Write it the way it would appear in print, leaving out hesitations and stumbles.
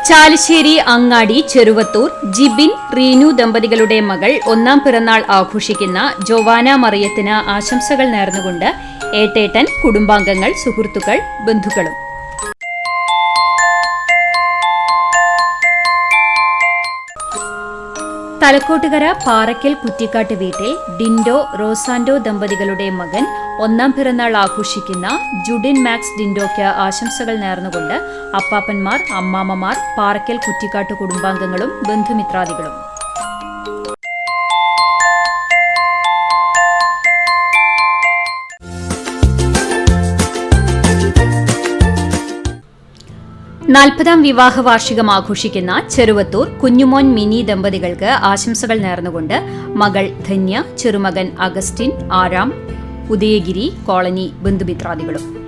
ചാലിശ്ശേരി അങ്ങാടി ചെറുവത്തൂർ ജിബിൻ റീനു ദമ്പതികളുടെ മകൾ ഒന്നാം പിറന്നാൾ ആഘോഷിക്കുന്ന ജോവാന മറിയത്തിന് ആശംസകൾ നേർന്നുകൊണ്ട് ഏട്ടേട്ടൻ, കുടുംബാംഗങ്ങൾ, സുഹൃത്തുക്കൾ, ബന്ധുക്കളും. തലക്കോട്ടുകര പാറയ്ക്കൽ കുറ്റിക്കാട്ട് വീട്ടിൽ ഡിൻഡോ റോസാൻഡോ ദമ്പതികളുടെ മകൻ ഒന്നാം പിറന്നാൾ ആഘോഷിക്കുന്ന ജുഡിൻ മാക്സ് ഡിൻഡോയ്ക്ക് ആശംസകൾ നേർന്നുകൊണ്ട് അപ്പാപ്പന്മാർ, അമ്മാമ്മമാർ, പാറയ്ക്കൽ കുറ്റിക്കാട്ട് കുടുംബാംഗങ്ങളും ബന്ധുമിത്രാദികളും. നാൽപ്പതാം വിവാഹ വാർഷികം ആഘോഷിക്കുന്ന ചെറുവത്തൂർ കുഞ്ഞുമോൻ മിനി ദമ്പതികൾക്ക് ആശംസകൾ നേർന്നുകൊണ്ട് മകൾ ധന്യ, ചെറുമകൻ അഗസ്റ്റിൻ, ആരാം, ഉദയഗിരി കോളനി ബന്ധുമിത്രാദികളും.